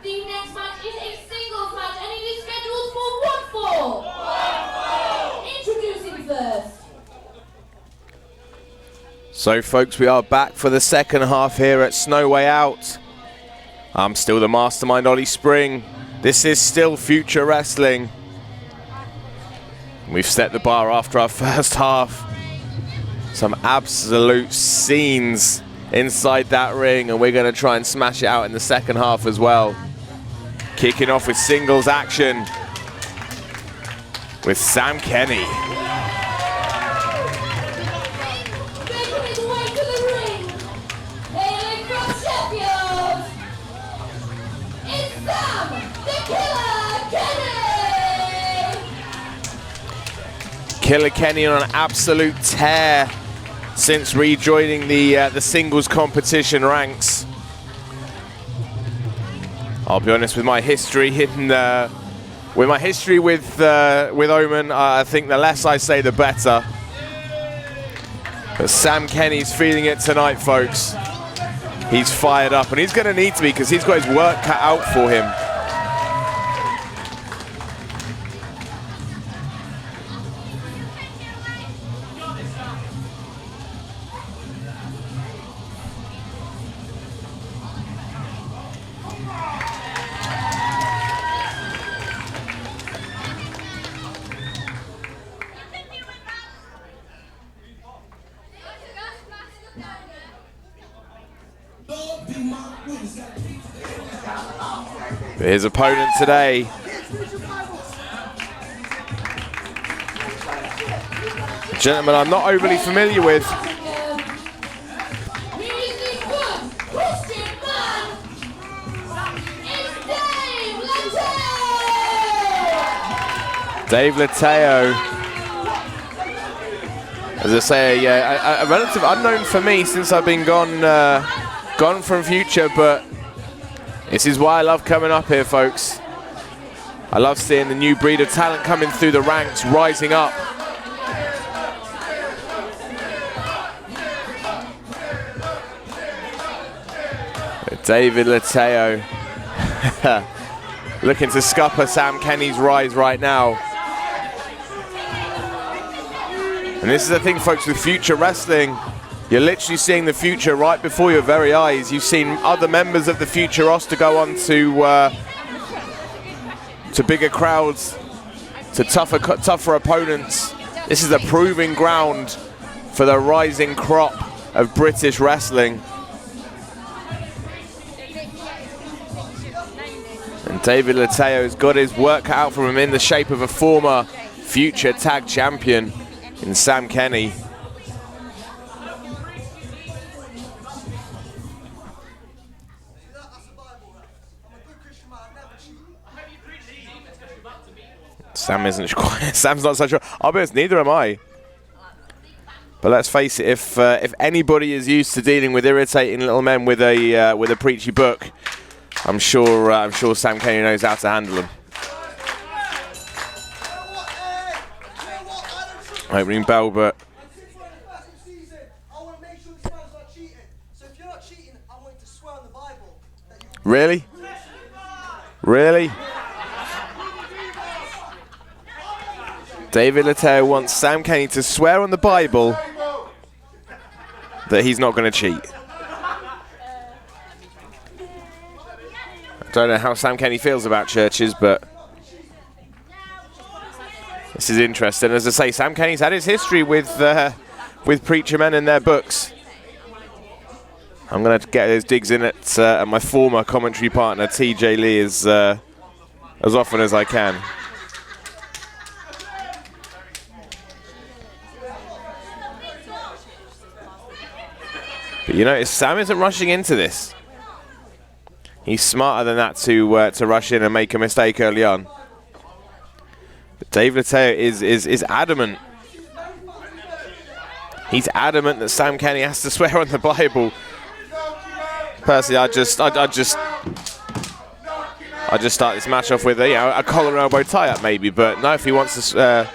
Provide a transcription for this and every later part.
The next match is a singles match and it is scheduled for 1 fall. Introducing first. So folks, we are back for the second half here at Snow Way Out. I'm still the mastermind, Ollie Spring. This is still FUTR Wrestling. We've set the bar after our first half. Some absolute scenes inside that ring, and we're going to try and smash it out in the second half as well. Kicking off with singles action with Sam Kenny. Making his way to the ring, hailing from Sheffield, it's Sam the Killer Kenny! Killer Kenny on an absolute tear since rejoining the singles competition ranks. I'll be honest, with my history with Omen, I think the less I say, the better. But Sam Kenny's feeling it tonight, folks. He's fired up, and he's going to need to be because he's got his work cut out for him. His opponent today, a gentleman I'm not overly familiar with. Dave Leitao. As I say, a relative unknown for me since I've been gone from FUTR, but this is why I love coming up here, folks. I love seeing the new breed of talent coming through the ranks, rising up. David Leitao looking to scupper Sam Kenny's rise right now. And this is the thing, folks, with FUTR Wrestling. You're literally seeing the future right before your very eyes. You've seen other members of the FUTR roster go on to bigger crowds, to tougher opponents. This is a proving ground for the rising crop of British wrestling. And David Leitao's got his work cut out for him in the shape of a former FUTR tag champion in Sam Kenny. Sam's not so sure. I'll be honest, neither am I. But let's face it, if anybody is used to dealing with irritating little men with a preachy book, I'm sure Sam Kenny knows how to handle them. Opening bell, but really? Really? David Leitao wants Sam Kenny to swear on the Bible that he's not going to cheat. I don't know how Sam Kenny feels about churches, but this is interesting. As I say, Sam Kenny's had his history with preacher men in their books. I'm going to get those digs in at my former commentary partner, TJ Lee, as often as I can. But you notice Sam isn't rushing into this. He's smarter than that to rush in and make a mistake early on. But Dave Leitao is adamant. He's adamant that Sam Kenny has to swear on the Bible. Personally, I just start this match off with a collar and elbow tie-up maybe. But no, if he wants to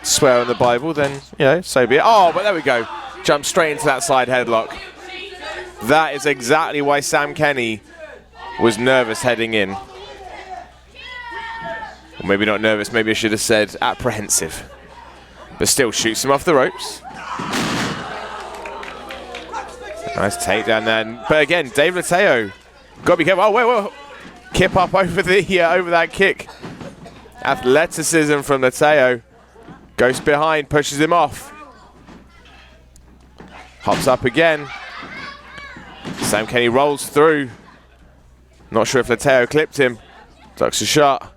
swear on the Bible, then so be it. Oh, but there we go. Jump straight into that side headlock. That is exactly why Sam Kenny was nervous heading in. Or maybe not nervous, maybe I should have said apprehensive. But still shoots him off the ropes. Nice takedown there. But again, Dave Leitao, got to be careful. Oh, wait. Kip up over that kick. Athleticism from Leitao. Goes behind, pushes him off. Hops up again. Sam Kenny rolls through. Not sure if Leitao clipped him. Ducks a shot.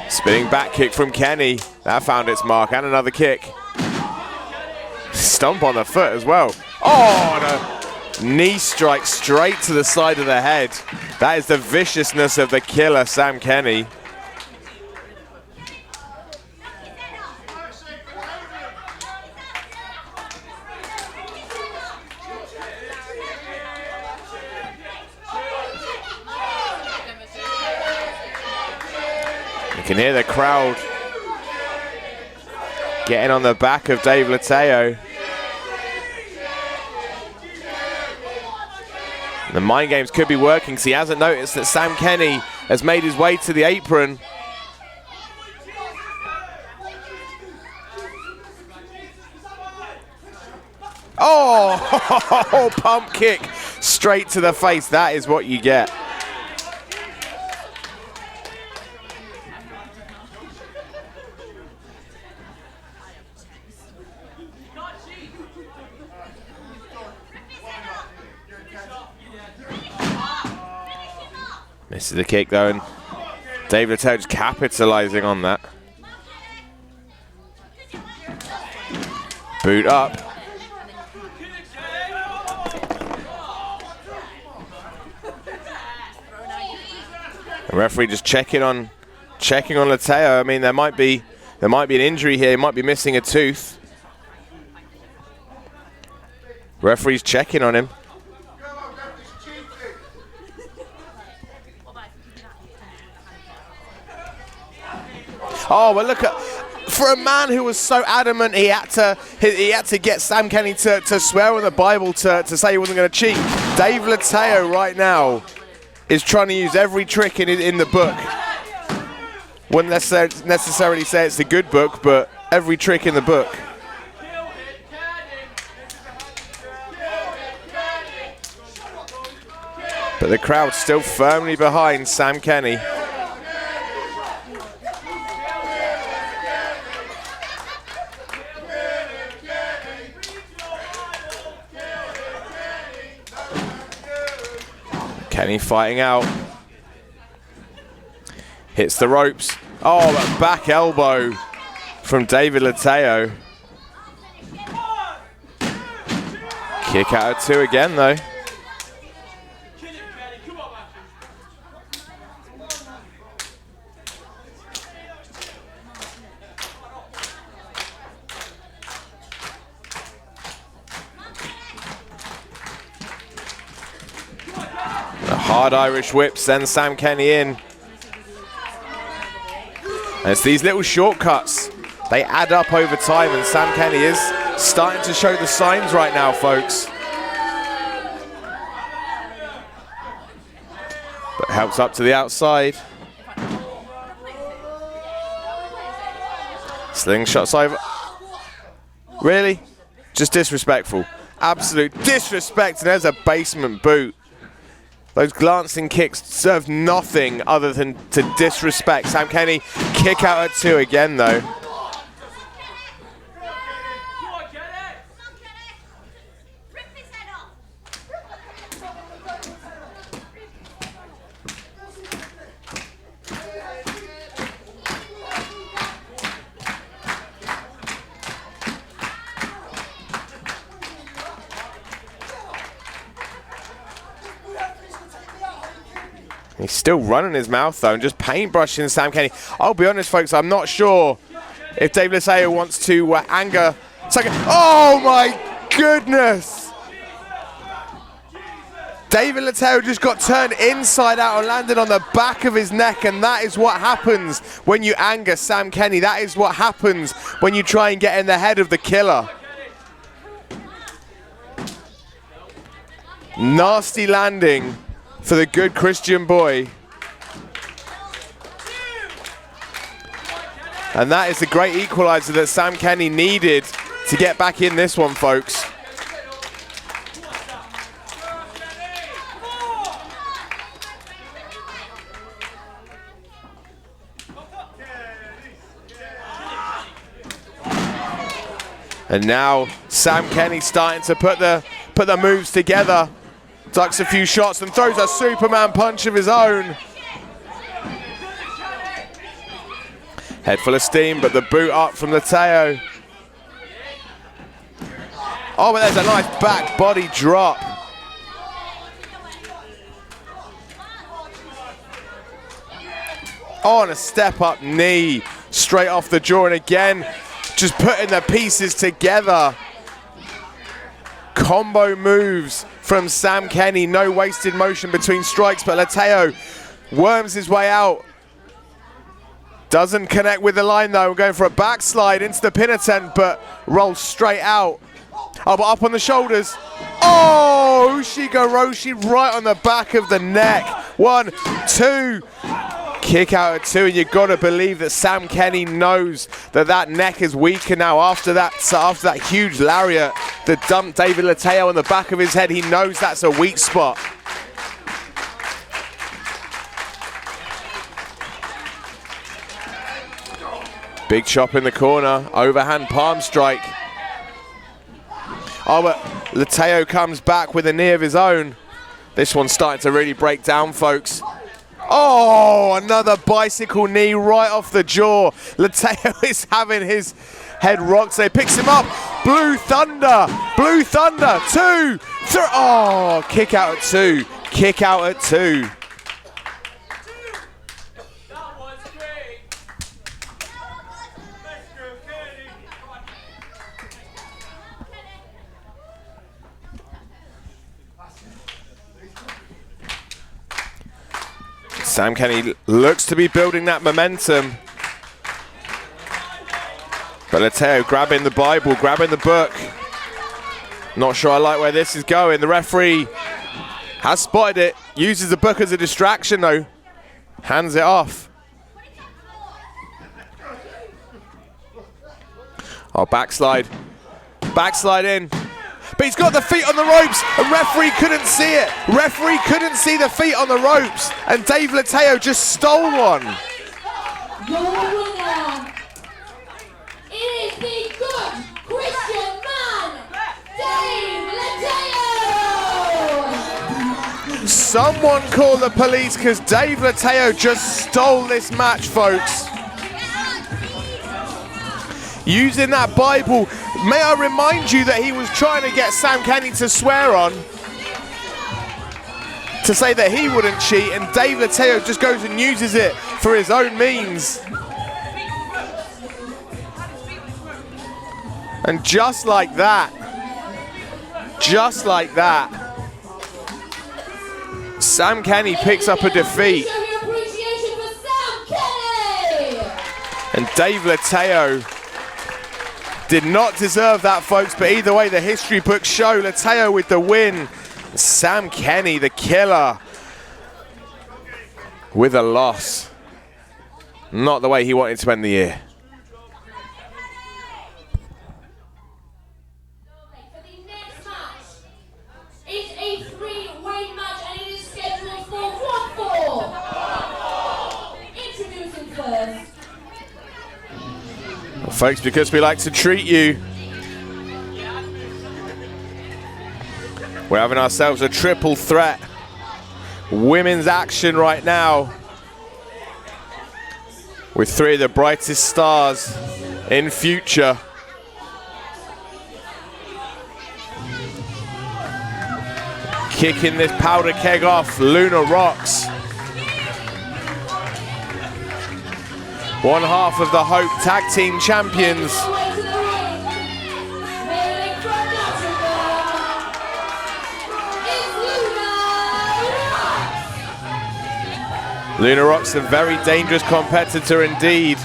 Spinning back kick from Kenny. That found its mark. And another kick. Stomp on the foot as well. Oh, and a knee strike straight to the side of the head. That is the viciousness of the killer, Sam Kenny. You can hear the crowd getting on the back of Dave Leitao. The mind games could be working because he hasn't noticed that Sam Kenny has made his way to the apron. Oh, pump kick straight to the face. That is what you get. Misses the kick though, and Dave Leitao just capitalizing on that. Boot up. The referee just checking on Leitao. I mean, there might be an injury here. He might be missing a tooth. Referee's checking on him. Oh, well, look at, for a man who was so adamant he had to get Sam Kenny to swear on the Bible to say he wasn't going to cheat. Dave Leitao right now is trying to use every trick in the book. Wouldn't necessarily say it's the good book, but every trick in the book. But the crowd's still firmly behind Sam Kenny. Kenny fighting out. Hits the ropes. Oh, a back elbow from David Leitao. Kick out of two again, though. Hard Irish whip sends Sam Kenny in. And it's these little shortcuts. They add up over time, and Sam Kenny is starting to show the signs right now, folks. But helps up to the outside. Slingshots over. Really? Just disrespectful. Absolute disrespect, and there's a basement boot. Those glancing kicks serve nothing other than to disrespect. Sam Kenny, kick out at two again, though. He's still running his mouth, though, and just paintbrushing Sam Kenny. I'll be honest, folks, I'm not sure if Dave Leitao wants to anger. Oh, my goodness! David Leitao just got turned inside out and landed on the back of his neck, and that is what happens when you anger Sam Kenny. That is what happens when you try and get in the head of the killer. Nasty landing for the good Christian boy. And that is the great equalizer that Sam Kenny needed to get back in this one, folks. And now Sam Kenny starting to put the moves together. Ducks a few shots and throws a Superman punch of his own. Head full of steam, but the boot up from Leitao. Oh, but there's a nice back body drop. Oh, and a step up knee straight off the jaw, and again, just putting the pieces together. Combo moves from Sam Kenny, no wasted motion between strikes, but Leitao worms his way out. Doesn't connect with the line though. We're going for a backslide into the pin attempt, but rolls straight out. Oh, but up on the shoulders. Oh, Ushigoroshi right on the back of the neck. 1, 2. Kick out at 2, and you've got to believe that Sam Kenny knows that that neck is weaker now after that huge lariat that dumped David Leitao on the back of his head. He knows that's a weak spot. Big chop in the corner, overhand palm strike. Oh, but Leitao comes back with a knee of his own. This one's starting to really break down, folks. Oh, another bicycle knee right off the jaw. Leitao is having his head rocked, so he picks him up. Blue Thunder, 2, 3. Oh, kick out at 2, kick out at 2. Sam Kenny looks to be building that momentum. But Leitao grabbing the Bible, grabbing the book. Not sure I like where this is going. The referee has spotted it, uses the book as a distraction though. Hands it off. Oh, backslide. Backslide in. But he's got the feet on the ropes, and referee couldn't see it. Referee couldn't see the feet on the ropes, and Dave Leitao just stole one. Your winner is the good Christian man, Dave Leitao. Someone call the police, because Dave Leitao just stole this match, folks. Using that Bible. May I remind you that he was trying to get Sam Kenny to swear on, to say that he wouldn't cheat, and Dave Leitao just goes and uses it for his own means. And just like that, Sam Kenny picks up a defeat. And Dave Leitao did not deserve that, folks, but either way, the history books show Leitao with the win. Sam Kenny, the killer, with a loss. Not the way he wanted to end the year. For the next match, it's a 3-way match, and it is scheduled for 1-4. Introducing first. Folks, because we like to treat you, we're having ourselves a triple threat women's action right now, with 3 of the brightest stars in FUTR. Kicking this powder keg off, Luna Rocks. One half of the Hope Tag Team Champions. Luna Rocks, a very dangerous competitor indeed.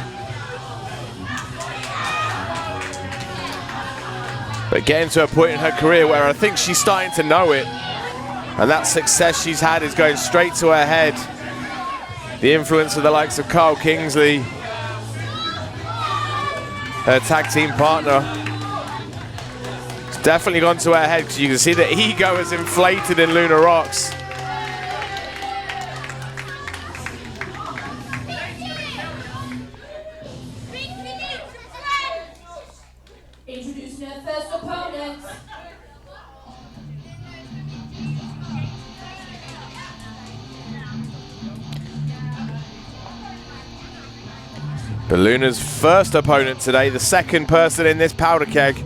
But getting to a point in her career where I think she's starting to know it. And that success she's had is going straight to her head. The influence of the likes of Carl Kingsley, her tag team partner, it's definitely gone to her head, because you can see the ego is inflated in Luna Rox. Introducing her first opponent. But Luna's first opponent today, the second person in this powder keg.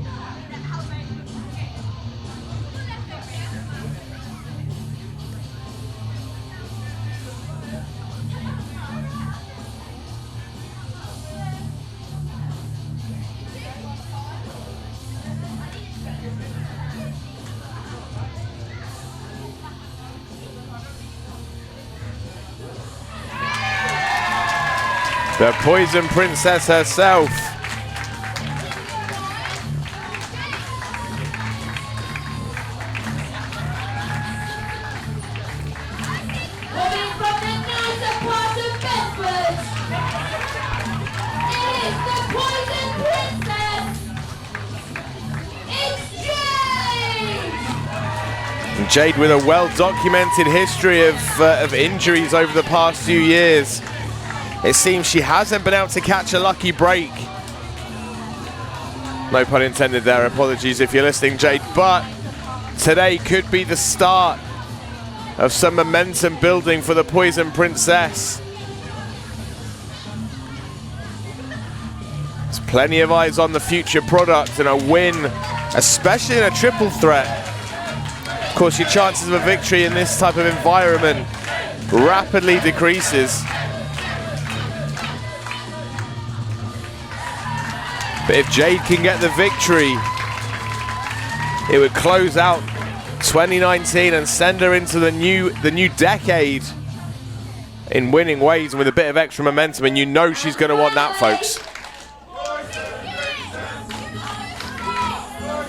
The Poison Princess herself. Coming from the nicer part of Bedford, it is the Poison Princess. It's Jade! Jade with a well-documented history of injuries over the past few years. It seems she hasn't been able to catch a lucky break. No pun intended there, apologies if you're listening, Jade, but today could be the start of some momentum building for the Poison Princess. There's plenty of eyes on the future product, and a win, especially in a triple threat. Of course, your chances of a victory in this type of environment rapidly decreases. But if Jade can get the victory, it would close out 2019 and send her into the new decade in winning ways and with a bit of extra momentum, and you know she's going to want that, folks.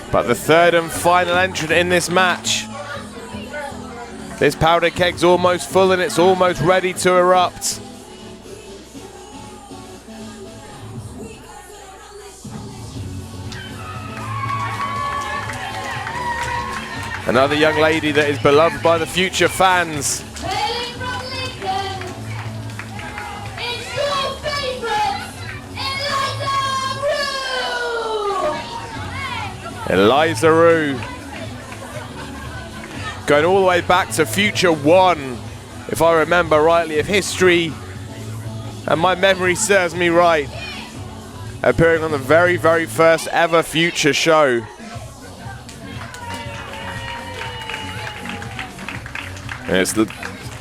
But the third and final entrant in this match. This powder keg's almost full and it's almost ready to erupt. Another young lady that is beloved by the future fans. Hailing from Lincoln, it's your favourite, Eliza Rue! Eliza Rue. Going all the way back to Future 1, if I remember rightly, if history and my memory serves me right. Appearing on the very, very first ever Future show. And it's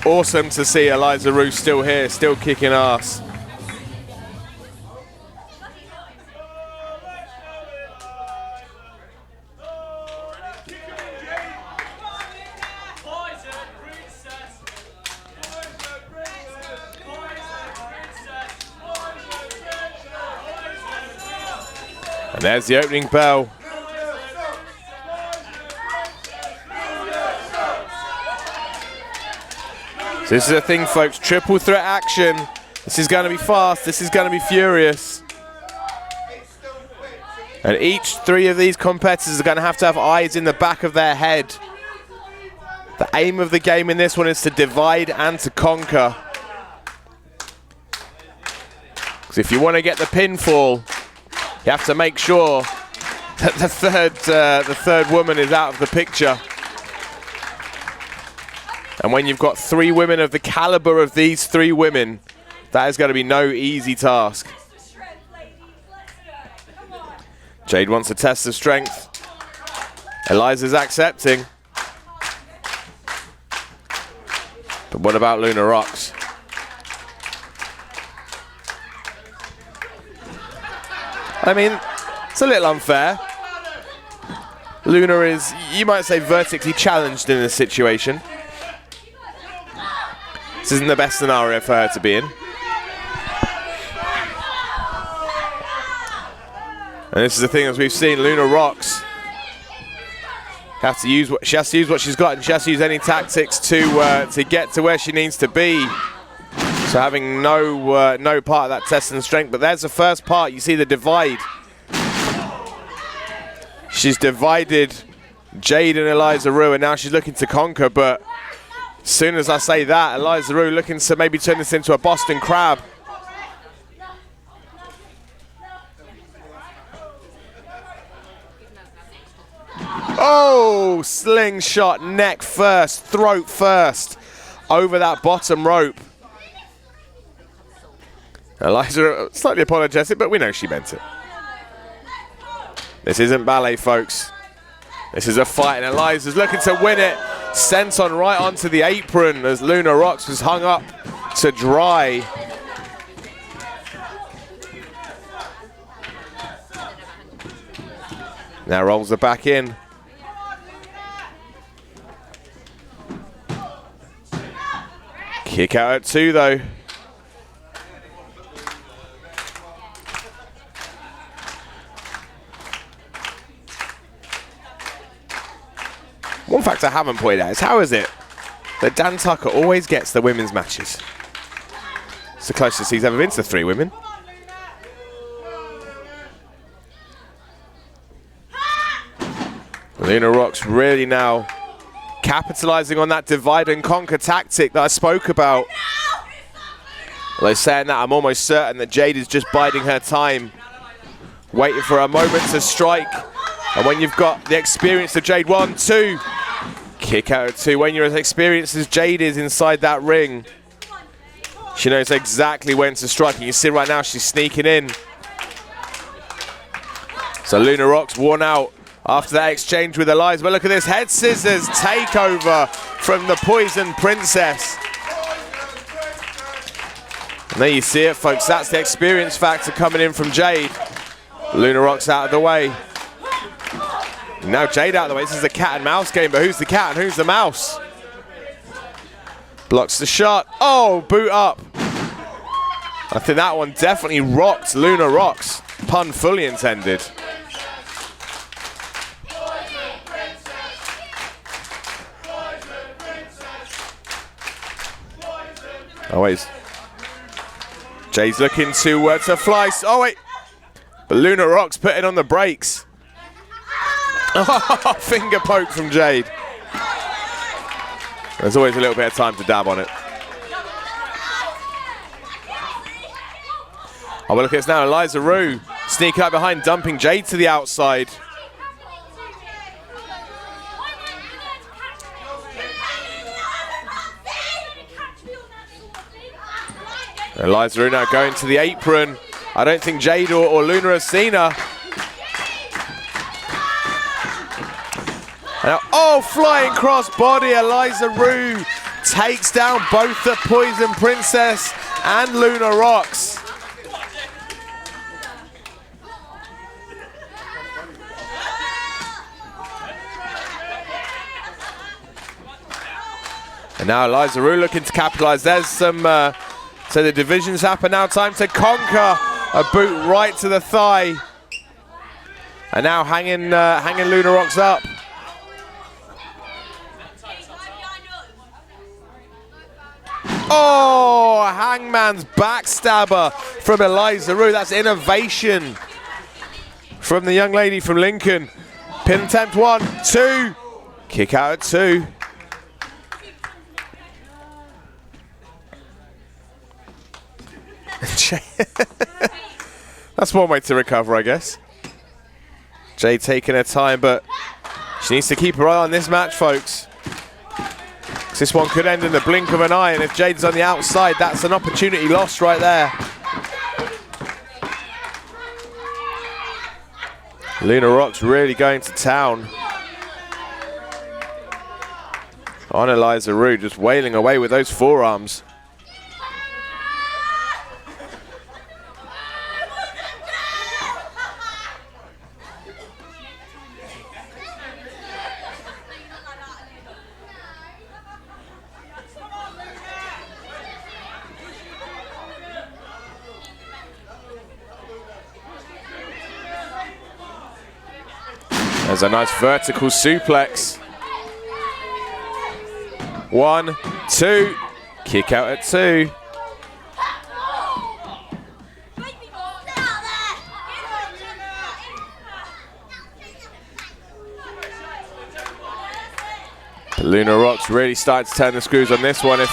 awesome to see Eliza Rue still here, still kicking ass. And there's the opening bell. So this is the thing, folks, triple threat action. This is going to be fast, this is going to be furious. And each three of these competitors are going to have eyes in the back of their head. The aim of the game in this one is to divide and to conquer. Because if you want to get the pinfall, you have to make sure that the third woman is out of the picture. And when you've got three women of the caliber of these three women, that is going to be no easy task. Jade wants to test the strength. Eliza's accepting. But what about Luna Rox? I mean, it's a little unfair. Luna is, you might say, vertically challenged in this situation. This isn't the best scenario for her to be in. And this is the thing, as we've seen, Luna Rox She has to use what she's got, and she has to use any tactics to get to where she needs to be. So having no part of that test and strength, but there's the first part. You see the divide. She's divided Jade and Eliza Rue, and now she's looking to conquer. But as soon as I say that, Eliza Rue looking to maybe turn this into a Boston Crab. Oh, slingshot, neck first, throat first, over that bottom rope. Eliza, slightly apologetic, but we know she meant it. This isn't ballet, folks. This is a fight, and Eliza's looking to win it. Sent on right onto the apron as Luna Rocks was hung up to dry. Now rolls her back in. Kick out at 2, though. One fact I haven't pointed out is how is it that Dan Tucker always gets the women's matches? It's the closest he's ever been to 3 women. Luna Rocks really now capitalizing on that divide and conquer tactic that I spoke about. Although saying that, I'm almost certain that Jade is just biding her time, waiting for a moment to strike. And when you've got the experience of Jade, 1, 2, kick out at 2. When you're as experienced as Jade is inside that ring, she knows exactly when to strike. And you see right now she's sneaking in. So Luna Rocks worn out after that exchange with Eliza. But look at this head scissors takeover from the Poison Princess. And there you see it, folks. That's the experience factor coming in from Jade. Luna Rocks out of the way. Now Jade out of the way. This is a cat and mouse game, but who's the cat and who's the mouse? Blocks the shot. Oh, boot up. I think that one definitely rocked Luna Rocks. Pun fully intended. Oh, wait. Jade's looking to fly. Oh, wait. But Luna Rocks putting on the brakes. Oh, finger poke from Jade. There's always a little bit of time to dab on it. Oh, well, look at this now. Eliza Rue sneaking out behind, dumping Jade to the outside. Eliza Rue now going to the apron. I don't think Jade or Luna have seen her. Now, oh, flying cross body. Eliza Rue takes down both the Poison Princess and Luna Rocks. And now Eliza Rue looking to capitalize. There's some, so the divisions happen now. Time to conquer. A boot right to the thigh. And now hanging Luna Rocks up. Oh, Hangman's backstabber from Eliza Rue. That's innovation from the young lady from Lincoln. Pin attempt 1, 2. Kick out at 2. That's one way to recover, I guess. Jade taking her time, but she needs to keep her eye on this match, folks. This one could end in the blink of an eye, and if Jade's on the outside, that's an opportunity lost right there. Luna Rocks really going to town on Eliza Rue, just wailing away with those forearms. There's a nice vertical suplex. 1, 2. Kick out at 2. But Luna Rox really starting to turn the screws on this one. If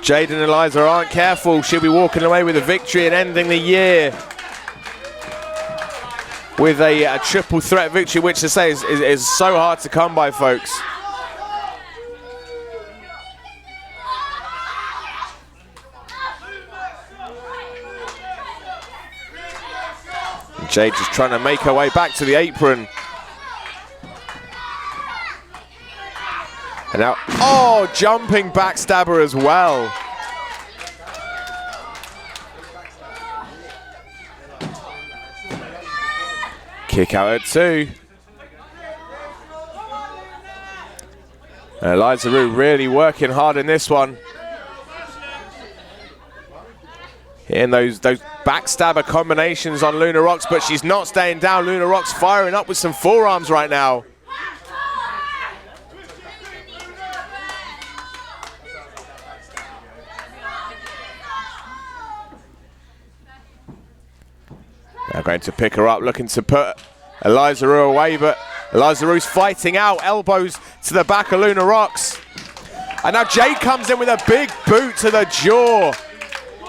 Jade and Eliza aren't careful, she'll be walking away with a victory and ending the year with a triple threat victory, which to say is so hard to come by, folks. Jade just trying to make her way back to the apron. And now, oh, jumping backstabber as well. Kick out at 2. Eliza Rue really working hard in this one. Hitting those backstabber combinations on Luna Rox, but she's not staying down. Luna Rox firing up with some forearms right now. Now going to pick her up, looking to put Eliza Rue away, but Eliza Rue's fighting out. Elbows to the back of Luna Rox. And now Jade comes in with a big boot to the jaw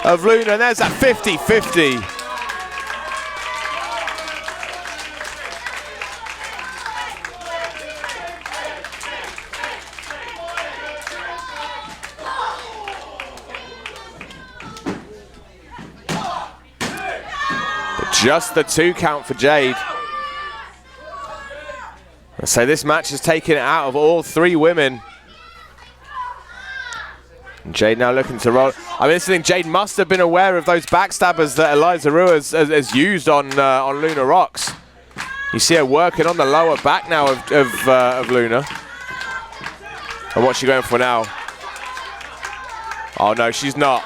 of Luna, and there's that 50-50. But just the 2 count for Jade. So this match has taken it out of all 3 women. And Jade now looking to roll. I mean, this thing, Jade must have been aware of those backstabbers that Eliza Rue has used on Luna Rox. You see her working on the lower back now of Luna. And what's she going for now? Oh no, she's not.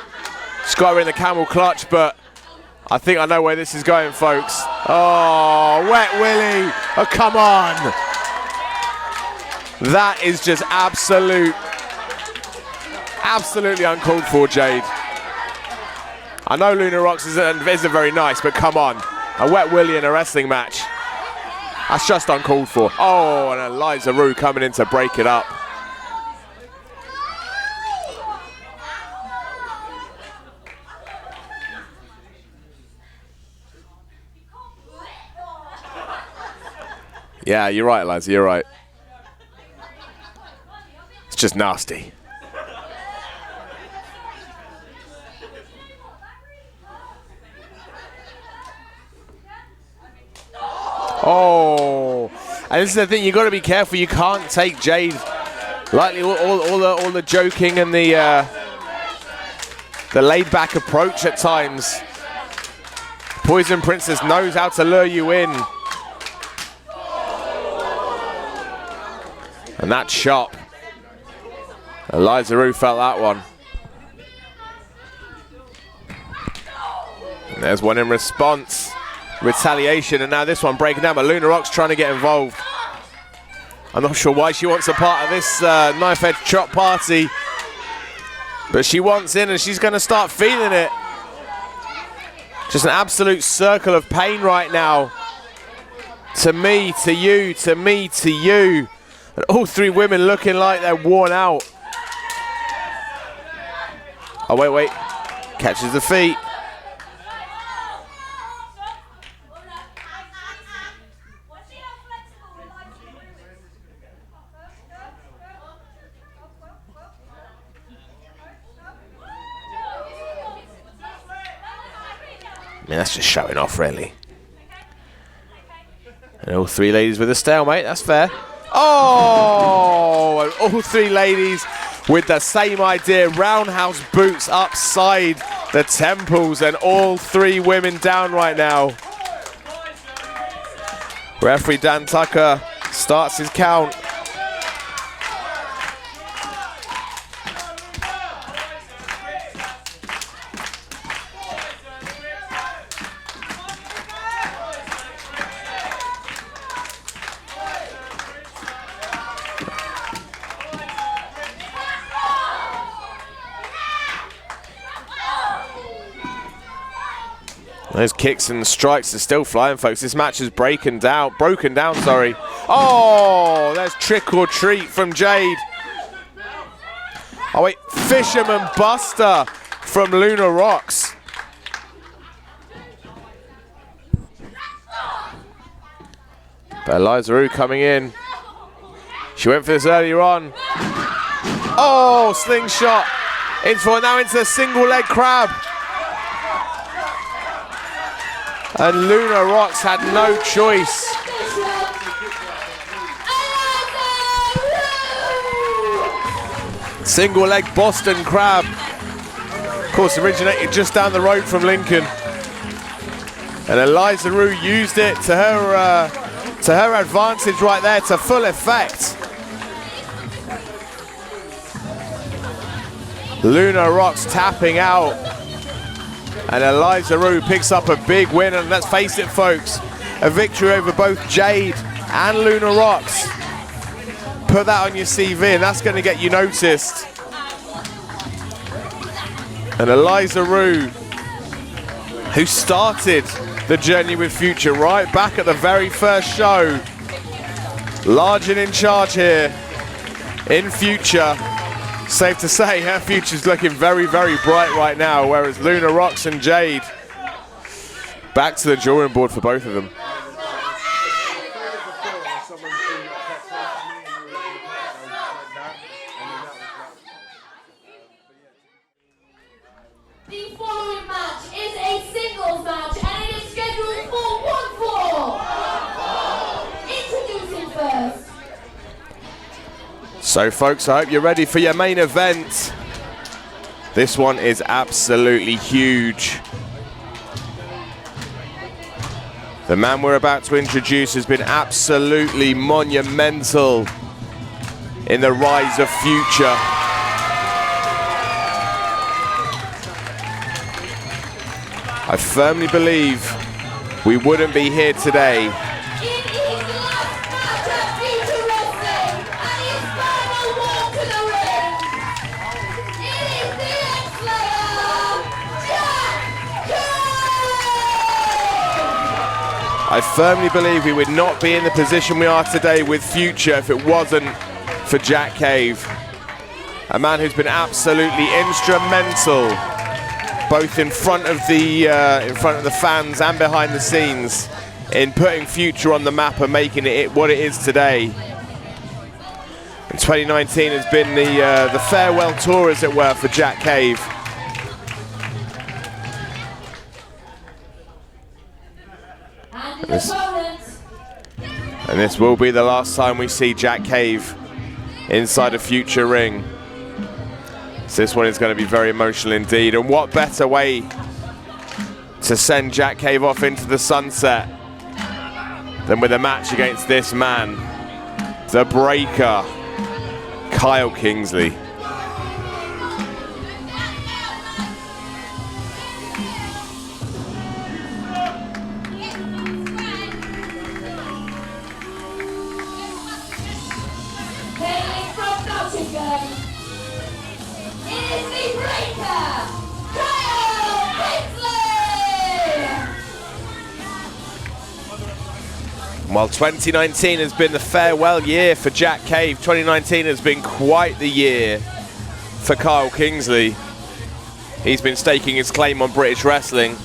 She's got her in the camel clutch, but I think I know where this is going, folks. Oh, wet willy. Oh, come on. That is just absolutely uncalled for, Jade. I know Luna Rox isn't very nice, but come on. A wet willy in a wrestling match. That's just uncalled for. Oh, and Eliza Rue coming in to break it up. Yeah, you're right, Eliza, you're right. It's just nasty. Oh, and this is the thing, you got to be careful. You can't take Jade lightly. All the joking and the laid-back approach at times. Poison Princess knows how to lure you in. And that chop, Eliza Rue felt that one. And there's one in response. Retaliation, and now this one breaking down, but Luna Rox trying to get involved. I'm not sure why she wants a part of this knife edge chop party, but she wants in and she's going to start feeling it. Just an absolute circle of pain right now. To me, to you, to me, to you. And all 3 women looking like they're worn out. Oh, wait. Catches the feet. I mean, that's just showing off, really. And all 3 ladies with a stalemate, that's fair. Oh, and all 3 ladies with the same idea. Roundhouse boots upside the temples, and all 3 women down right now. Referee Dan Tucker starts his count. Those kicks and strikes are still flying, folks. This match is broken down, sorry. Oh, there's trick or treat from Jade. Oh wait, Fisherman Buster from Luna Rocks. But Eliza Rue coming in. She went for this earlier on. Oh, slingshot. Now into a single leg crab. And Luna Rocks had no choice. Single leg Boston crab. Of course, originated just down the road from Lincoln. And Eliza Rue used it to her advantage right there, to full effect. Luna Rocks tapping out. And Eliza Rue picks up a big win, and let's face it, folks, a victory over both Jade and Luna Rocks. Put that on your CV, and that's going to get you noticed. And Eliza Rue, who started the journey with FUTR right back at the very first show, large and in charge here in FUTR. Safe to say her future's looking very, very bright right now, whereas Luna Rocks and Jade, back to the drawing board for both of them. The following match is a singles match, and it is scheduled for 1 fall. Introducing first. So folks, I hope you're ready for your main event. This one is absolutely huge. The man we're about to introduce has been absolutely monumental in the rise of FUTR. I firmly believe we wouldn't be here today I firmly believe we would not be in the position we are today with FUTR if it wasn't for Jack Cave. A man who's been absolutely instrumental, both in front of the fans and behind the scenes, in putting FUTR on the map and making it what it is today. And 2019 has been the farewell tour, as it were, for Jack Cave. And this will be the last time we see Jack Cave inside a FUTR ring. So this one is going to be very emotional indeed. And what better way to send Jack Cave off into the sunset than with a match against this man, the Breaker, Kyle Kingsley. While 2019 has been the farewell year for Jack Cave, 2019 has been quite the year for Kyle Kingsley. He's been staking his claim on British wrestling.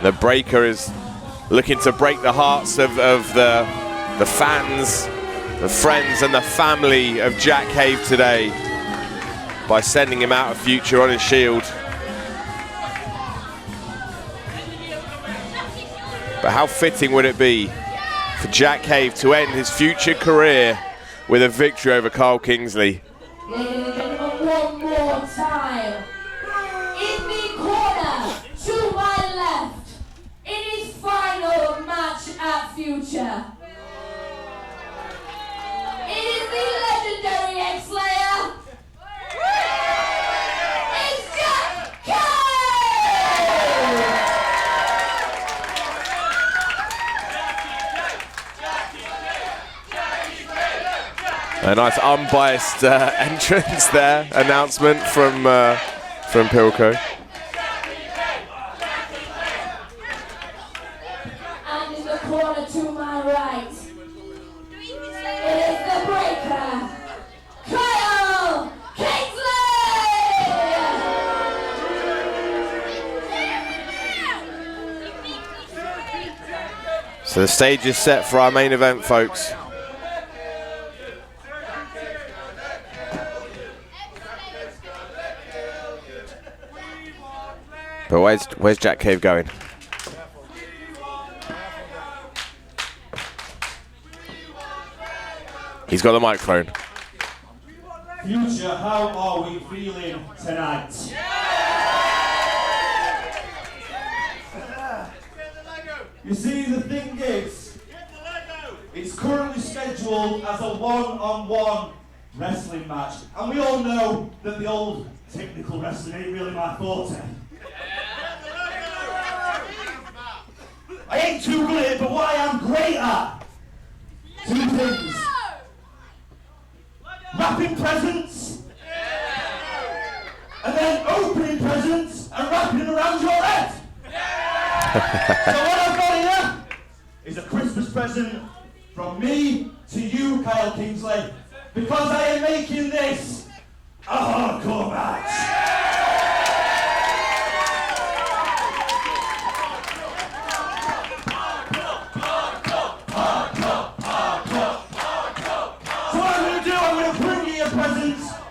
The Breaker is looking to break the hearts of the fans, the friends and the family of Jack Cave today by sending him out of FUTR on his shield. But how fitting would it be for Jack Cave to end his FUTR career with a victory over Kyle Kingsley? One more time. In the corner, to my left, in his final match at FUTR. It is the legendary X-Slayer. It's Jack Cave! A nice unbiased entrance there, announcement from Pilko. And in the corner to my right, it is the breaker, Kyle Kingsley! So the stage is set for our main event, folks. But where's Jack Cave going? He's got the microphone. Future, how are we feeling tonight? You see, the thing is, it's currently scheduled as a one-on-one wrestling match, and we all know that the old technical wrestling ain't really my forte. I ain't too good at it, but what I am great at, two things. Wrapping presents, and then opening presents and wrapping them around your head. So what I've got here is a Christmas present from me to you, Kyle Kingsley, because I am making this a hardcore match.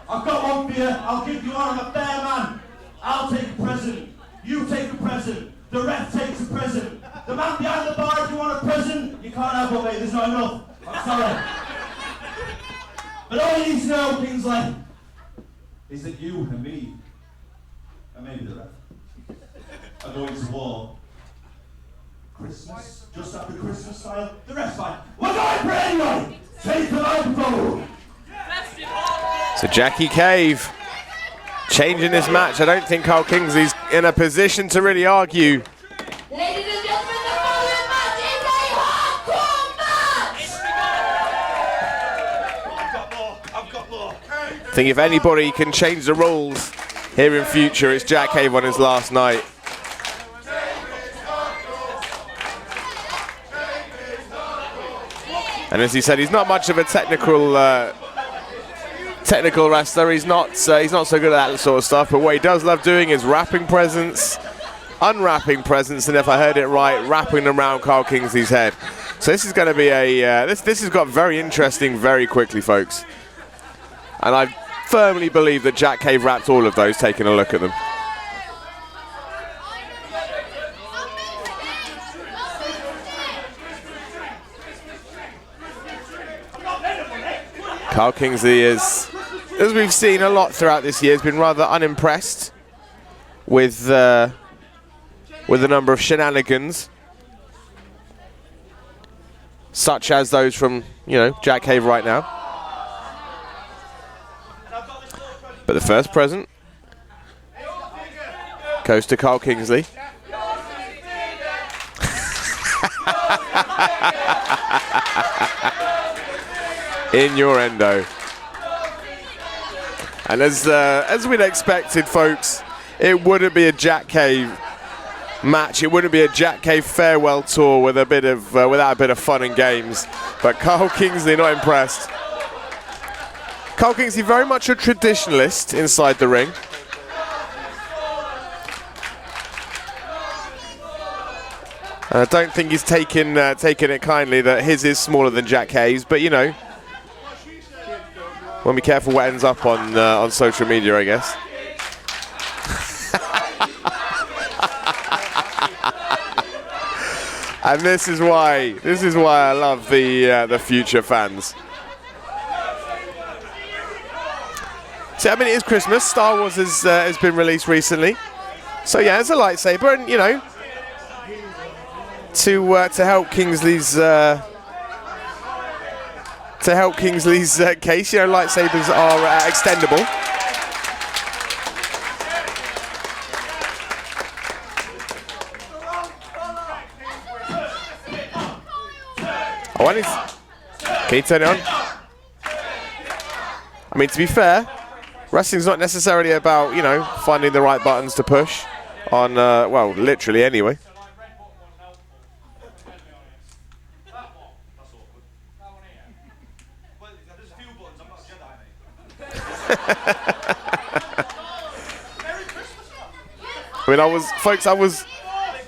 I've got one for you. I'll give you one. I'm a fair man. I'll take a present. You take a present. The ref takes a present. The man behind the bar, if you want a present, you can't have one, mate. There's not enough. I'm sorry. But all you need to know, Kingsley, is that you and me, and maybe the ref, are going to war. Christmas, just after Christmas style. The ref's fine. We're going for it anyway. Take the microphone. So Jackie Cave changing this match. I don't think Kyle Kingsley's in a position to really argue. Ladies and gentlemen, the following match is a hardcore match! I've got more. I think if anybody can change the rules here in future, it's Jack Cave on his last night. And as he said, he's not much of a technical wrestler. He's not so good at that sort of stuff. But what he does love doing is wrapping presents, unwrapping presents, and if I heard it right, wrapping them around Kyle Kingsley's head. So this is going to be a this has got very interesting very quickly, folks. And I firmly believe that Jack Cave wrapped all of those. Taking a look at them. Kyle Kingsley is, as we've seen a lot throughout this year, has been rather unimpressed with the number of shenanigans, such as those from, Jack Cave right now. But the first present goes to Kyle Kingsley. Innuendo. And as we'd expected, folks, it wouldn't be a Jack Cave match. It wouldn't be a Jack Cave farewell tour with without a bit of fun and games. But Kyle Kingsley not impressed. Kyle Kingsley very much a traditionalist inside the ring. And I don't think he's taken it kindly that his is smaller than Jack Cave's, but want to be careful what ends up on social media, I guess. And this is why I love the future fans. So it is Christmas. Star Wars has been released recently. So yeah, it's a lightsaber, and to help Kingsley's. To help Kingsley's case, lightsabers are extendable. Oh, can you turn it on? I mean, to be fair, wrestling's not necessarily about, you know, finding the right buttons to push on, well, literally anyway. I mean,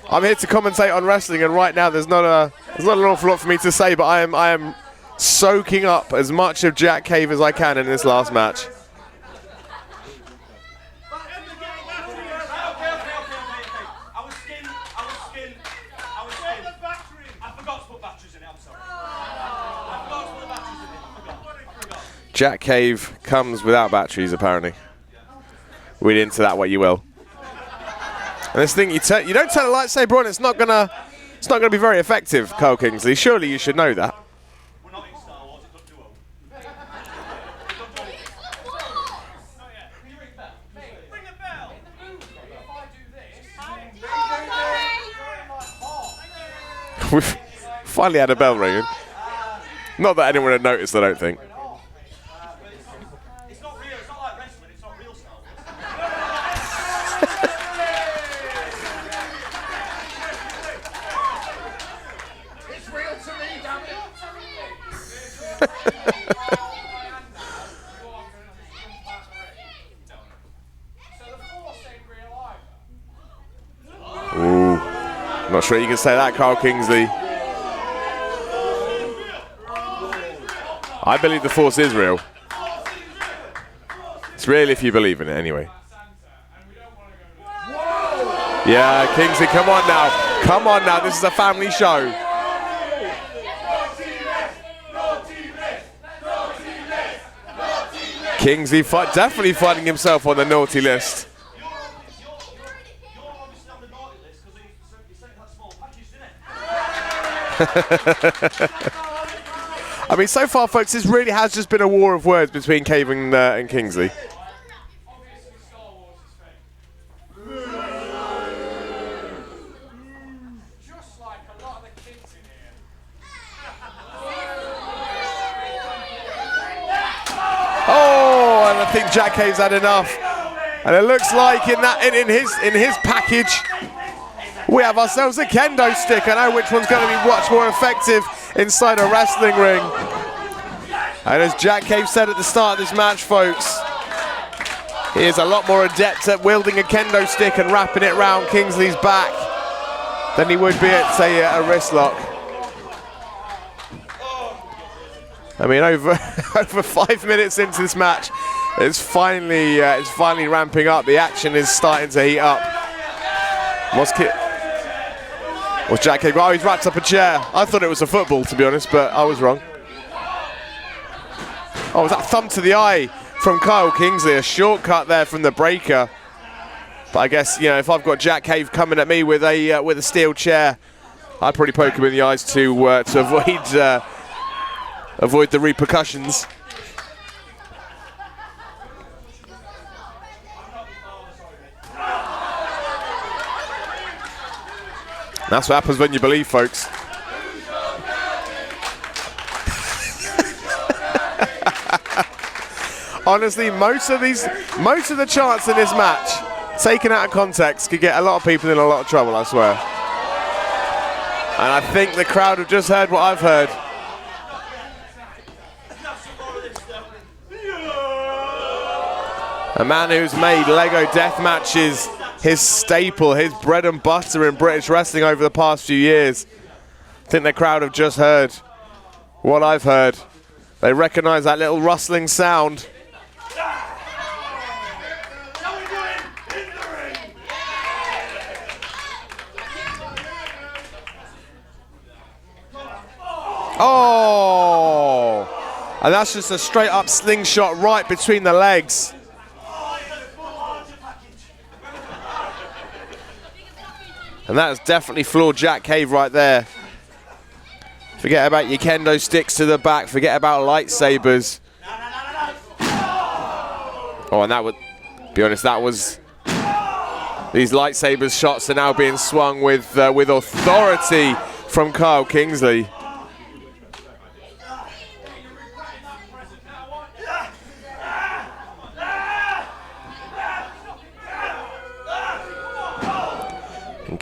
I'm here to commentate on wrestling, and right now there's not an awful lot for me to say, but I am soaking up as much of Jack Cave as I can in this last match. Jack Cave comes without batteries, apparently. Read into that what you will. And this thing, you don't turn a lightsaber on, it's not gonna be very effective, Kyle Kingsley. Surely you should know that. We've finally had a bell ringing. Not that anyone had noticed, I don't think. It's not real. It's not like wrestling. It's not real Star Wars. It's real to me, damn it. Ooh, not sure you can say that, Kyle Kingsley. I believe the Force is real. It's real if you believe in it, anyway. Yeah, Kingsley, come on now. Come on now, this is a family show. Kingsley definitely finding himself on the naughty list. I mean, so far, folks, this really has just been a war of words between Cave and Kingsley. Oh, and I think Jack Cave's had enough. And it looks like in his package, we have ourselves a kendo stick. I know which one's going to be much more effective inside a wrestling ring. And as Jack Cave said at the start of this match, folks, he is a lot more adept at wielding a kendo stick and wrapping it round Kingsley's back than he would be at, say, a wrist lock. I mean, over 5 minutes into this match, it's finally ramping up. The action is starting to heat up. What's Jack Cave? Oh, he's wrapped up a chair. I thought it was a football, to be honest, but I was wrong. Oh, was that thumb to the eye from Kyle Kingsley? A shortcut there from the breaker. But I guess, you know, if I've got Jack Cave coming at me with a steel chair, I'd probably poke him in the eyes to avoid the repercussions. That's what happens when you believe, folks. Honestly, most of the chants in this match, taken out of context, could get a lot of people in a lot of trouble, I swear. And I think the crowd have just heard what I've heard. A man who's made Lego death matches his staple, his bread and butter in British wrestling over the past few years. I think the crowd have just heard what I've heard. They recognise that little rustling sound. Oh! And that's just a straight up slingshot right between the legs. And that has definitely floored Jack Cave right there. Forget about your kendo sticks to the back. Forget about lightsabers. Oh, and that would, be honest, that was... These lightsabers shots are now being swung with authority from Kyle Kingsley.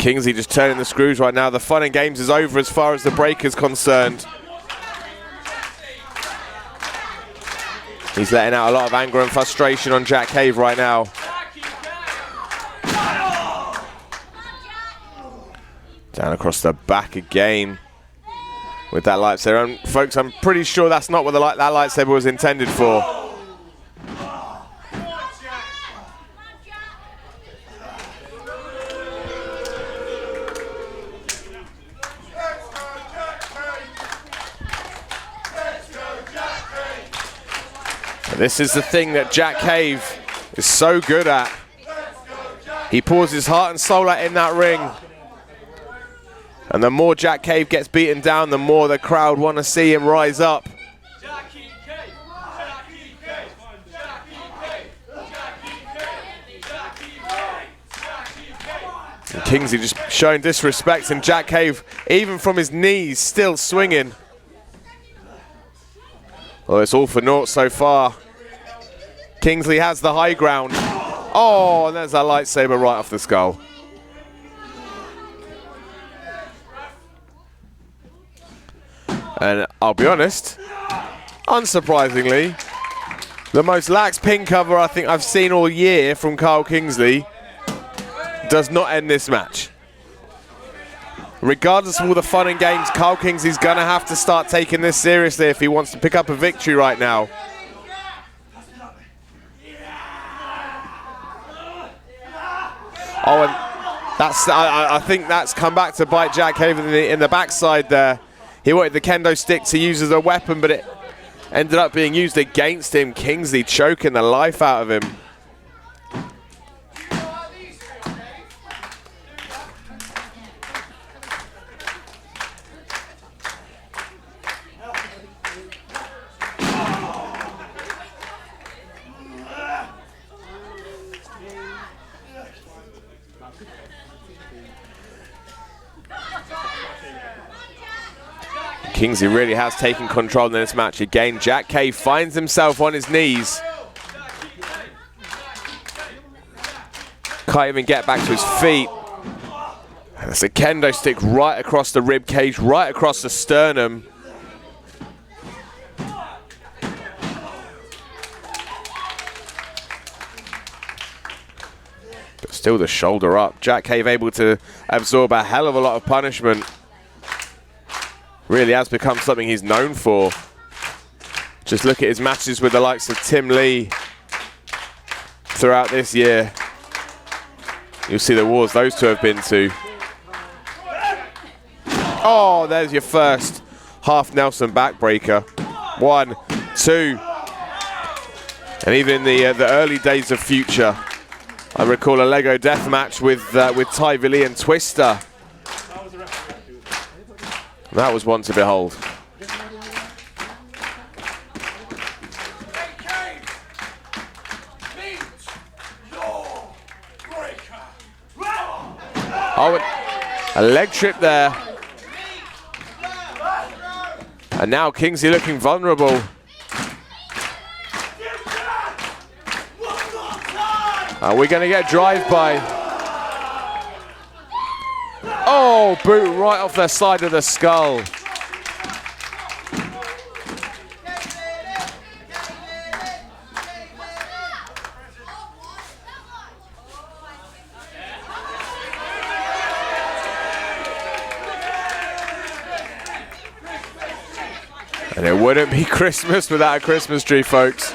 Kingsley just turning the screws right now. The fun and games is over as far as the break is concerned. He's letting out a lot of anger and frustration on Jack Cave right now. Down across the back again with that lightsaber. And folks, I'm pretty sure that's not what that lightsaber was intended for. This is the thing that Jack Cave is so good at. He pours his heart and soul out in that ring. And the more Jack Cave gets beaten down, the more the crowd want to see him rise up. And Kingsley just showing disrespect, and Jack Cave, even from his knees, still swinging. Well, it's all for naught so far. Kingsley has the high ground. Oh, and there's that lightsaber right off the skull. And I'll be honest, unsurprisingly, the most lax pin cover I think I've seen all year from Kyle Kingsley does not end this match. Regardless of all the fun and games, Kyle Kingsley's going to have to start taking this seriously if he wants to pick up a victory right now. Oh, and that's I think that's come back to bite Jack Cave in the backside there. He wanted the kendo stick to use as a weapon, but it ended up being used against him. Kingsley choking the life out of him. Kingsley really has taken control in this match again. Jack Cave finds himself on his knees. Can't even get back to his feet. And it's a kendo stick right across the rib cage, right across the sternum. But still the shoulder up. Jack Cave able to absorb a hell of a lot of punishment. Really has become something he's known for. Just look at his matches with the likes of Tim Lee throughout this year. You'll see the wars those two have been to. Oh, there's your first half Nelson backbreaker. 1, 2. And even in the early days of FUTR, I recall a Lego death match with Ty Lee and Twister. That was one to behold. Oh, a leg trip there. And now Kingsley looking vulnerable. Are we going to get drive-by? Oh, boot right off the side of the skull. And it wouldn't be Christmas without a Christmas tree, folks.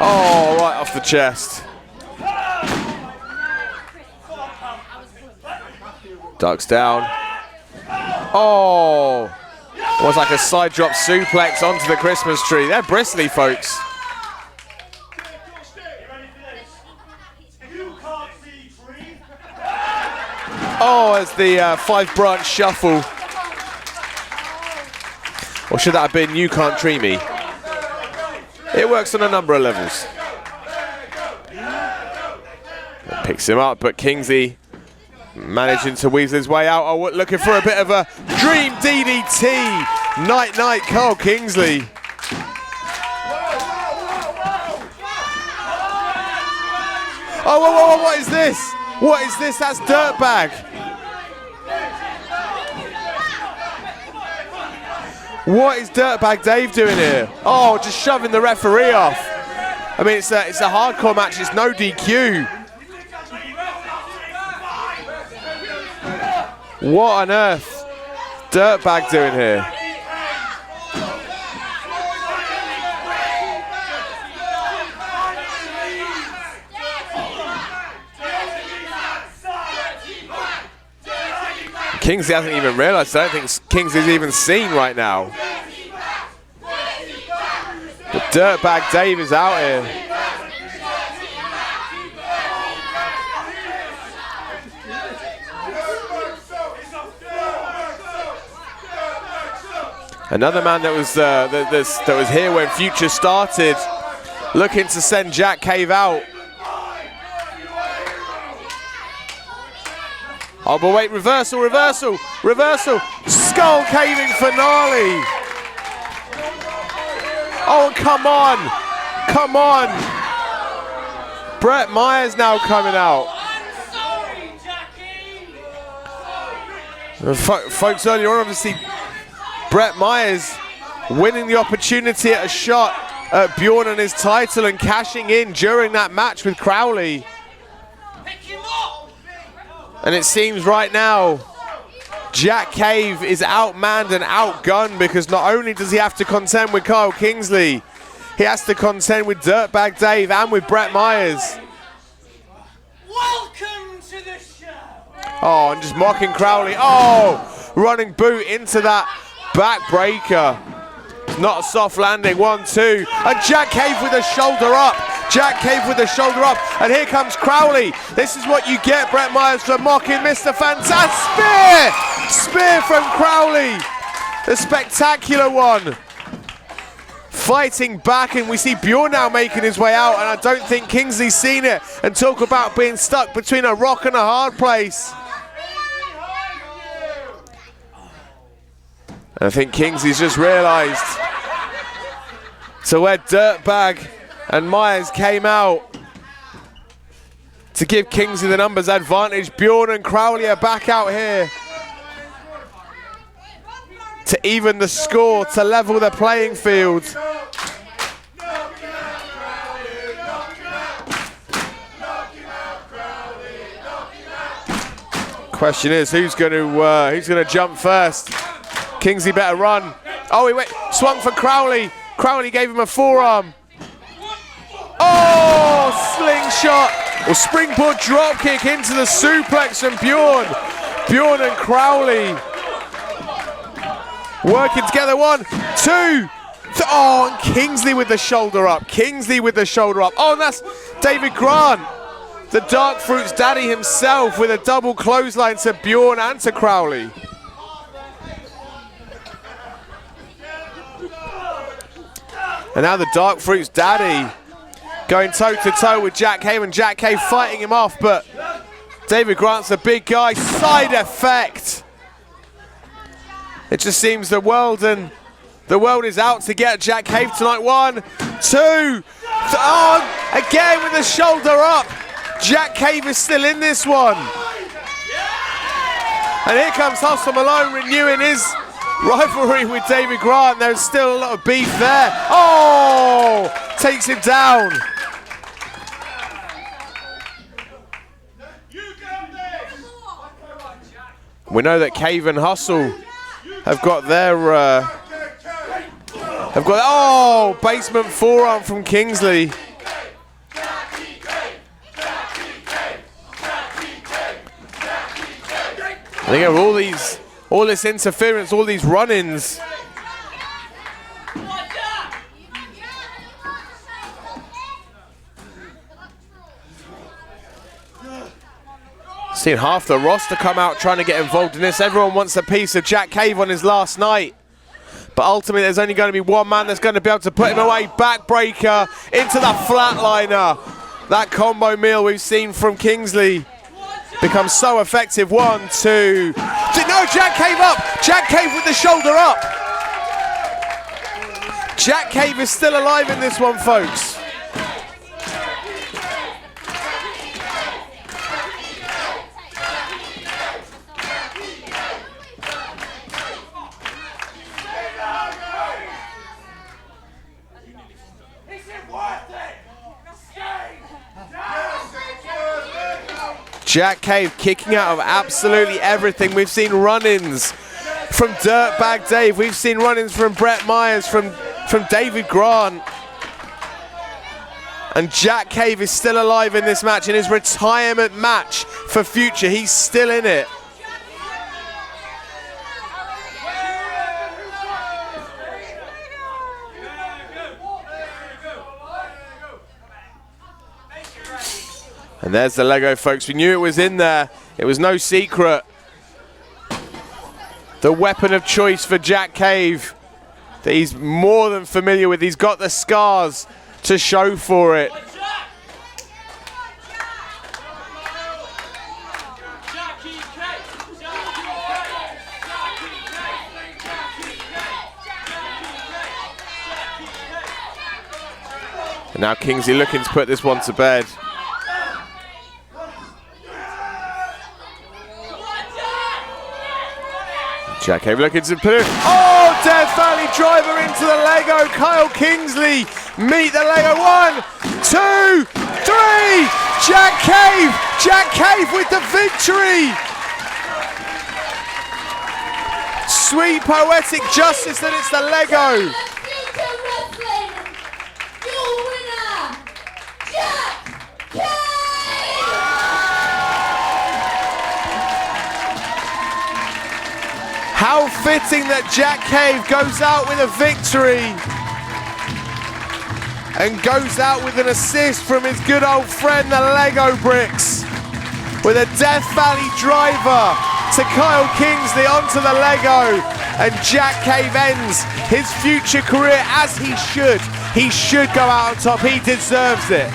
Oh, right off the chest. Ducks down. Oh! It was like a side drop suplex onto the Christmas tree. They're bristly, folks. Oh, as the 5-branch shuffle. Or should that have been You Can't Tree Me? It works on a number of levels. It picks him up, but Kingsley managing to weasel his way out. Oh, looking for a bit of a dream DDT. Night, night, Kyle Kingsley. Oh, whoa, whoa, whoa, what is this? What is this? That's Dirtbag. What is Dirtbag Dave doing here? Oh, just shoving the referee off. I mean, it's a hardcore match. It's no DQ. What on earth Dirtbag doing here? Kingsley hasn't even realised. I don't think Kingsley's even seen right now. But Dirtbag Dave is out here. Another man that was here when Future started, looking to send Jack Cave out. Oh, but wait, reversal, reversal, reversal. Skull caving finale. Oh, come on. Come on. Brett Myers now coming out. Folks, earlier on, obviously, Brett Myers winning the opportunity at a shot at Bjorn and his title and cashing in during that match with Crowley. And it seems right now, Jack Cave is outmanned and outgunned because not only does he have to contend with Kyle Kingsley, he has to contend with Dirtbag Dave and with Brett Myers. Welcome to the show. Oh, and just mocking Crowley. Oh, running boot into that backbreaker. Not a soft landing. 1, 2. And Jack Cave with a shoulder up. Jack Cave with the shoulder up, and here comes Crowley. This is what you get, Brett Myers, for mocking Mr. Fantastic. Spear from Crowley. The spectacular one. Fighting back, and we see Bjorn now making his way out, and I don't think Kingsley's seen it. And talk about being stuck between a rock and a hard place. And I think Kingsley's just realised. So where Dirtbag and Myers came out to give Kingsley the numbers advantage, Bjorn and Crowley are back out here to even the score, to level the playing field. Question is, who's going to jump first? Kingsley better run. Oh, he went, swung for Crowley. Crowley gave him a forearm. Oh, slingshot, or springboard dropkick into the suplex from Bjorn. Bjorn and Crowley working together. 1, 2. Oh, and Kingsley with the shoulder up. Kingsley with the shoulder up. Oh, and that's David Grant, the Dark Fruits daddy himself, with a double clothesline to Bjorn and to Crowley. And now the Dark Fruits daddy going toe-to-toe with Jack Cave, and Jack Cave fighting him off, but David Grant's a big guy. Side effect. It just seems the world is out to get Jack Cave tonight. 1, 2. Oh, again with the shoulder up. Jack Cave is still in this one. And here comes Hustle Malone renewing his rivalry with David Grant. There's still a lot of beef there. Oh, takes him down. We know that Cave and Hustle have got their oh, basement forearm from Kingsley. I think of all this interference, all these run-ins. Seen half the roster come out trying to get involved in this. Everyone wants a piece of Jack Cave on his last night. But ultimately, there's only going to be one man that's going to be able to put him away. Backbreaker into the flatliner. That combo meal we've seen from Kingsley becomes so effective. 1, 2. No, Jack Cave up. Jack Cave with the shoulder up. Jack Cave is still alive in this one, folks. Jack Cave kicking out of absolutely everything. We've seen run-ins from Dirtbag Dave. We've seen run-ins from Brett Myers, from David Grant. And Jack Cave is still alive in this match, in his retirement match for Future. He's still in it. And there's the Lego, folks. We knew it was in there. It was no secret. The weapon of choice for Jack Cave that he's more than familiar with. He's got the scars to show for it. And now Kingsley looking to put this one to bed. Jack Cave looking to put it. Oh, Death Valley driver into the Lego. Kyle Kingsley meet the Lego. 1, 2, 3. Jack Cave. Jack Cave with the victory. Sweet poetic justice that it's the Lego. FUTR Wrestling, your winner, Jack Cave! How fitting that Jack Cave goes out with a victory and goes out with an assist from his good old friend, the Lego Bricks, with a Death Valley driver to Kyle Kingsley onto the Lego, and Jack Cave ends his future career as he should. He should go out on top. He deserves it.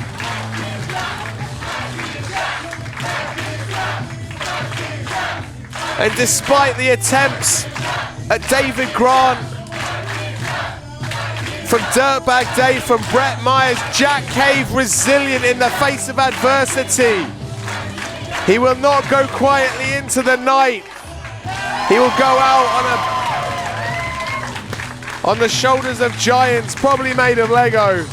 And despite the attempts at David Grant, from Dirtbag Dave, from Brett Myers, Jack Cave resilient in the face of adversity. He will not go quietly into the night. He will go out on the shoulders of giants, probably made of Lego.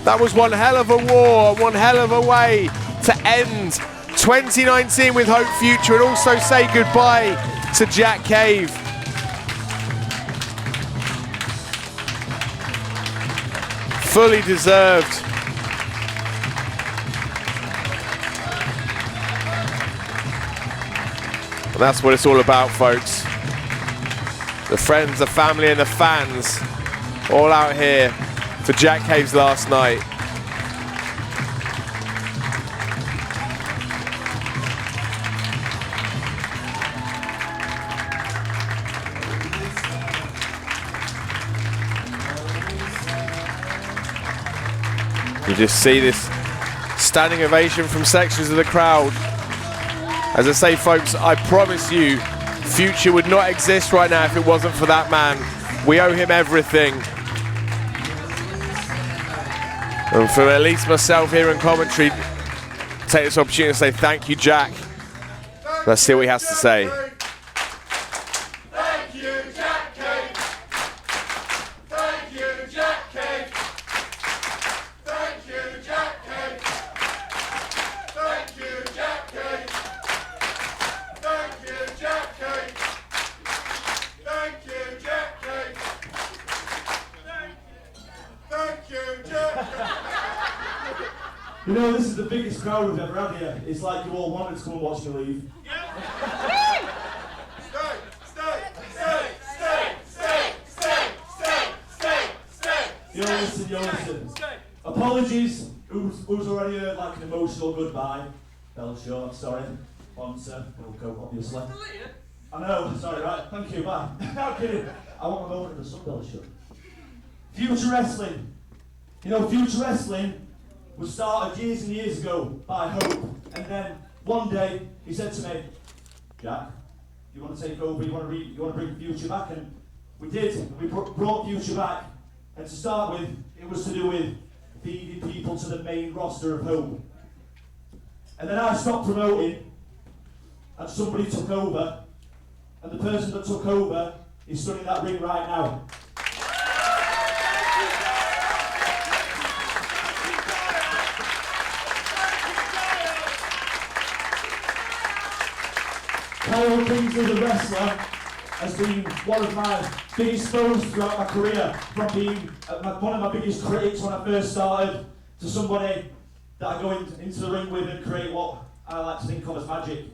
That was one hell of a war, one hell of a way to end 2019 with Hope Future, and also say goodbye to Jack Cave. Fully deserved. And that's what it's all about, folks. The friends, the family, and the fans all out here for Jack Cave's last night. You just see this standing ovation from sections of the crowd. As I say, folks, I promise you, Future would not exist right now if it wasn't for that man. We owe him everything. And for at least myself here in commentary, take this opportunity to say thank you, Jack. Let's see what he has to say. Thank you, Jack Cave. Thank you, Jack Cave. Thank you, Jack Cave. Thank you, Jack Cave. Thank you, Jack Cave. Thank you, Jack Cave. Thank you, Jack Cave. You know, this is the biggest crowd we've ever had here. It's like you all wanted to come and watch me leave. Yo, listen. Apologies, who's already heard like an emotional goodbye. Fell short, sorry. Sponsor, Wilco, obviously. I know, sorry, right, thank you, bye. No kidding. I want my moment in the Sunbelt show. FUTR Wrestling. You know, FUTR Wrestling was started years and years ago by Hope. And then one day he said to me, Jack, you want to take over, you want to bring Future back? And we did, and we brought Future back. And to start with, it was to do with feeding people to the main roster of Hope. And then I stopped promoting, and somebody took over, and the person that took over is stood in that ring right now. Kyle Kingsley, the wrestler, has been one of my biggest foes throughout my career, from being one of my biggest critics when I first started, to somebody that I go into the ring with and create what I like to think of as magic.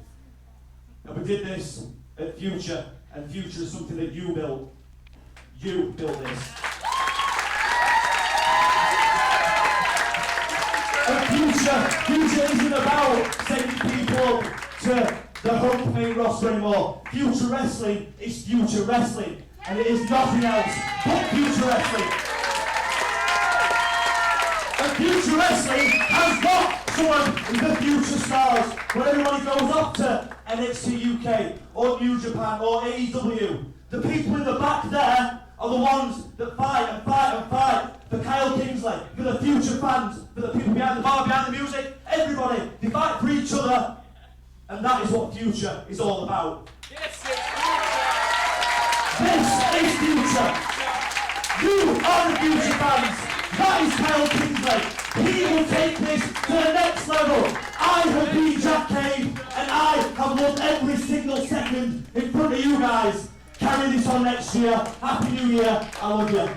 And we did this at FUTR, and FUTR is something that you built. You built this. And FUTR isn't about sending people to the home main roster anymore. FUTR Wrestling is FUTR Wrestling, and it is nothing else but FUTR Wrestling. And FUTR Wrestling has got some of the future stars. When everybody goes up to NXT UK or New Japan or AEW, the people in the back there are the ones that fight and fight and fight for Kyle Kingsley, for the FUTR fans, for the people behind the bar, behind the music, everybody. They fight for each other, and that is what FUTR is all about. Yes, this is FUTR. You are the FUTR fans. That is Kyle Kingsley. He will take this to the next level. I have been Jack Cade, and I have loved every single second in front of you guys. Carry this on next year. Happy New Year. I love you.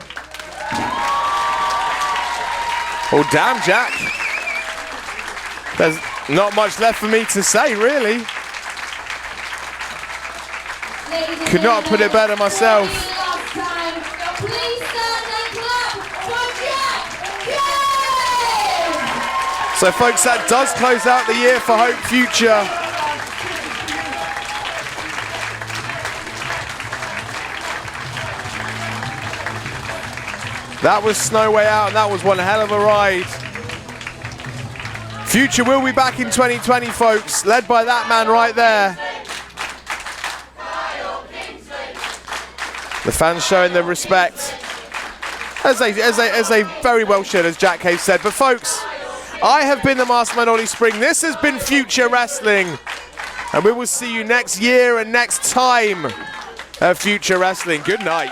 Well, damn, Jack. There's not much left for me to say, really. Could not put it better myself. Please stand and clap for Jack Cade! So, folks, that does close out the year for Hope FUTR. That was Snow Way Out, and that was one hell of a ride. FUTR will be back in 2020, folks, led by that man right there. The fans showing their respect, as they very well should, as Jack Cade said. But folks, I have been the Masterman Ollie Spring. This has been FUTR Wrestling, and we will see you next year and next time at FUTR Wrestling. Good night.